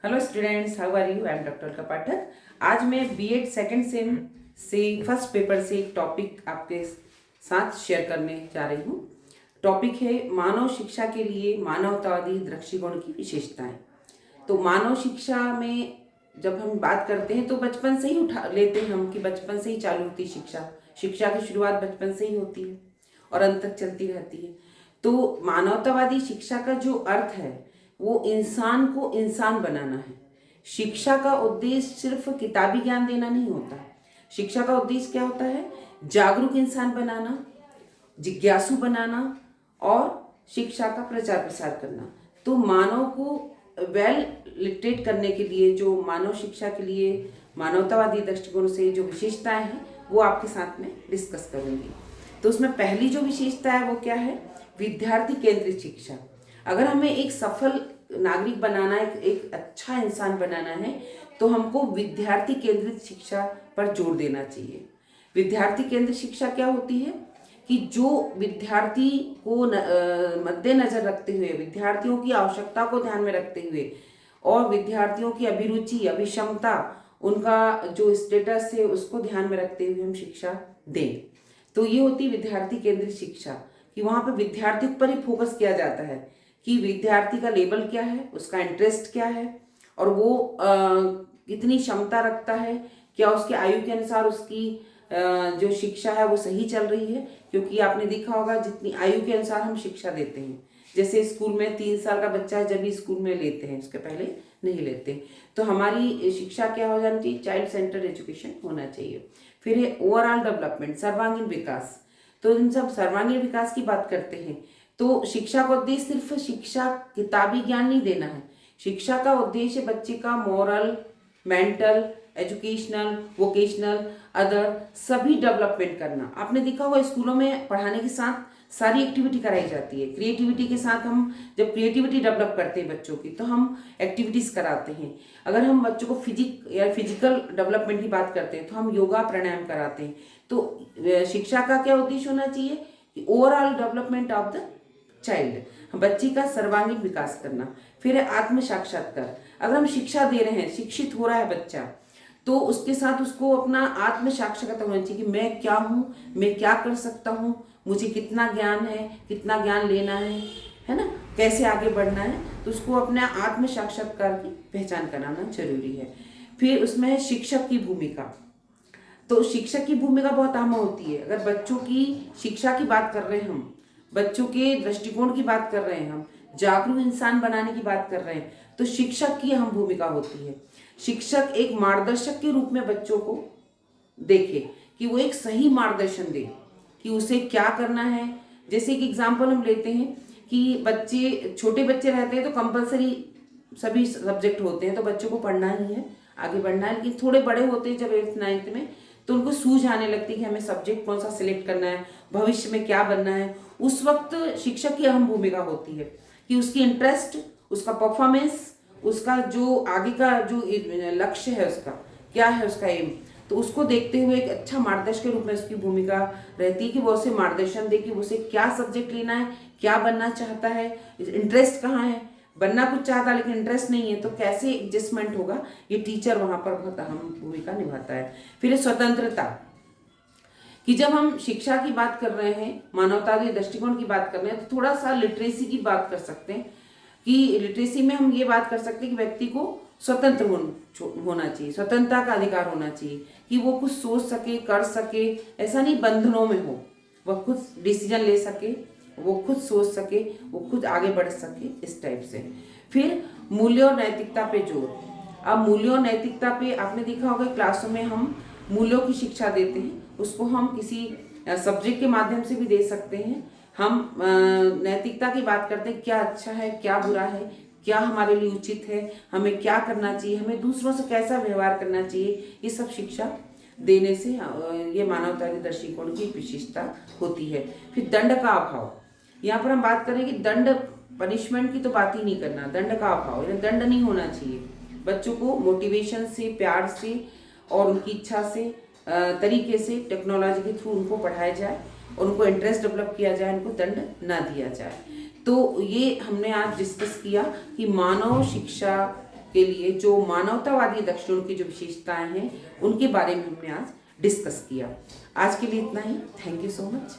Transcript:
Hello students, how are you? I am doctor का पाठक। आज मैं बीएड सेकंड सेम से फर्स्ट पेपर से एक टॉपिक आपके साथ शेयर करने जा रही हूँ। टॉपिक है मानव शिक्षा के लिए मानवतावादी दृष्टिकोण की विशेषताएं। तो मानव शिक्षा में जब हम बात करते हैं तो बचपन से ही उठा लेते हैं हम कि बचपन से ही चालू होती है शिक्षा। शिक्षा की शुरुआत बचपन से ही होती है और अंत तक चलती रहती है। तो मानवतावादी शिक्षा का जो अर्थ है वो इंसान को इंसान बनाना है। शिक्षा का उद्देश्य सिर्फ किताबी ज्ञान देना नहीं होता। शिक्षा का उद्देश्य क्या होता है? जागरूक इंसान बनाना, जिज्ञासु बनाना और शिक्षा का प्रचार प्रसार करना। तो मानव को वेल लिटरेट करने के लिए जो मानव शिक्षा के लिए मानवतावादी दृष्टिकोण से जो विशेषताएं हैं वो आपके साथ में डिस्कस करूंगी। तो उसमें पहली जो विशेषता है वो क्या है? विद्यार्थी केंद्रित शिक्षा। अगर हमें एक सफल नागरिक बनाना है, एक अच्छा इंसान बनाना है, तो हमको विद्यार्थी केंद्रित शिक्षा पर जोर देना चाहिए। विद्यार्थी केंद्रित शिक्षा क्या होती है कि जो विद्यार्थी को मद्देनजर रखते हुए, विद्यार्थियों की आवश्यकता को ध्यान में रखते हुए और विद्यार्थियों की अभिरुचि, अभिक्षमता, उनका जो स्टेटस है उसको ध्यान में रखते हुए हम शिक्षा दें। तो ये होती विद्यार्थी केंद्रित शिक्षा कि वहाँ पे विद्यार्थी पर ही फोकस किया जाता है कि विद्यार्थी का लेवल क्या है, उसका इंटरेस्ट क्या है और वो कितनी क्षमता रखता है, क्या उसके आयु के अनुसार उसकी जो शिक्षा है वो सही चल रही है। क्योंकि आपने देखा होगा जितनी आयु के अनुसार हम शिक्षा देते हैं, जैसे स्कूल में 3 साल का बच्चा है जब भी स्कूल में लेते हैं, उसके पहले नहीं लेते। तो हमारी शिक्षा क्या हो जानी चाहिए? चाइल्ड सेंटर एजुकेशन होना चाहिए। फिर है ओवरऑल डेवलपमेंट, सर्वांगीण विकास। तो इन सब सर्वांगीण विकास की बात करते हैं तो शिक्षा का उद्देश्य सिर्फ शिक्षा किताबी ज्ञान नहीं देना है। शिक्षा का उद्देश्य बच्चे का moral, mental, educational, vocational, other सभी डेवलपमेंट करना। आपने देखा होगा स्कूलों में पढ़ाने के साथ सारी एक्टिविटी कराई जाती है। क्रिएटिविटी के साथ हम जब क्रिएटिविटी डेवलप करते हैं बच्चों की तो हम एक्टिविटीज कराते हैं। अगर हम बच्चों को फिजिकल डेवलपमेंट की बात करते हैं तो हम योगा प्राणायाम कराते हैं। तो शिक्षा का क्या उद्देश्य होना चाहिए कि overall development of the child, बच्ची का सर्वांगीण विकास करना। फिर है आत्म साक्षात्कार। अगर हम शिक्षा दे रहे हैं, शिक्षित हो रहा है बच्चा, तो उसके साथ उसको अपना आत्म साक्षात्कार होना चाहिए कि मैं क्या हूँ, मैं क्या कर सकता हूँ, मुझे कितना ज्ञान है, कितना ज्ञान लेना है ना, कैसे आगे बढ़ना है। तो उसको अपने आत्म साक्षात्कार की पहचान कराना जरूरी है। फिर उसमें है शिक्षक की भूमिका। तो शिक्षक की भूमिका बहुत अहम होती है। अगर बच्चों की शिक्षा की बात कर रहे हैं हम, बच्चों के दृष्टिकोण की बात कर रहे हैं हम, जागरूक इंसान बनाने की बात कर रहे हैं, तो शिक्षक की अहम भूमिका होती है। शिक्षक एक मार्गदर्शक के रूप में बच्चों को देखे कि वो एक सही मार्गदर्शन दे कि उसे क्या करना है। जैसे एक एग्जाम्पल हम लेते हैं कि बच्चे, छोटे बच्चे रहते हैं तो कंपलसरी सभी सब्जेक्ट होते हैं तो बच्चों को पढ़ना ही है, आगे बढ़ना है। लेकिन थोड़े बड़े होते हैं जब 8th 9th में, तो उनको सूझ आने लगती है कि हमें सब्जेक्ट कौन सा सिलेक्ट करना है, भविष्य में क्या बनना है। उस वक्त शिक्षक की अहम भूमिका होती है कि उसकी इंटरेस्ट, उसका परफॉर्मेंस, उसका जो आगे का जो लक्ष्य है, उसका क्या है, उसका एम, तो उसको देखते हुए एक अच्छा मार्गदर्शक के रूप में उसकी भूमिका रहती है कि वो उसे मार्गदर्शन दे कि उसे क्या सब्जेक्ट लेना है, क्या बनना चाहता है, इंटरेस्ट कहाँ है। बनना कुछ चाहता है लेकिन इंटरेस्ट नहीं है तो कैसे एडजस्टमेंट होगा, ये टीचर वहां पर बहुत अहम भूमिका निभाता है। फिर स्वतंत्रता कि जब हम शिक्षा की बात कर रहे हैं, मानवतावादी दृष्टिकोण की बात कर रहे हैं, तो थोड़ा सा लिटरेसी की बात कर सकते हैं कि लिटरेसी में हम ये बात कर सकते हैं कि व्यक्ति को स्वतंत्र होना चाहिए, स्वतंत्रता का अधिकार होना चाहिए कि वो कुछ सोच सके, कर सके, ऐसा नहीं बंधनों में हो, वह खुद डिसीजन ले सके, वो खुद सोच सके, वो खुद आगे बढ़ सके, इस टाइप से। फिर मूल्य और नैतिकता पे जोर। अब मूल्यों और नैतिकता पे आपने देखा होगा क्लासों में हम मूल्यों की शिक्षा देते हैं, उसको हम किसी सब्जेक्ट के माध्यम से भी दे सकते हैं। हम नैतिकता की बात करते हैं, क्या अच्छा है, क्या बुरा है, क्या हमारे लिए उचित है, हमें क्या करना चाहिए, हमें दूसरों से कैसा व्यवहार करना चाहिए, ये सब शिक्षा देने से ये मानवतावादी दृष्टिकोण की विशेषता होती है। फिर दंड का अभाव। यहाँ पर हम बात करें कि दंड, पनिशमेंट की तो बात ही नहीं करना, दंड का अभाव, यानी दंड नहीं होना चाहिए। बच्चों को मोटिवेशन से, प्यार से और उनकी इच्छा से तरीके से टेक्नोलॉजी के थ्रू उनको पढ़ाया जाए, उनको इंटरेस्ट डेवलप किया जाए, उनको दंड ना दिया जाए। तो ये हमने आज डिस्कस किया कि मानव शिक्षा के लिए जो मानवतावादी दर्शनों की जो विशेषताएं हैं उनके बारे में हमने आज डिस्कस किया। आज के लिए इतना ही। Thank you so much.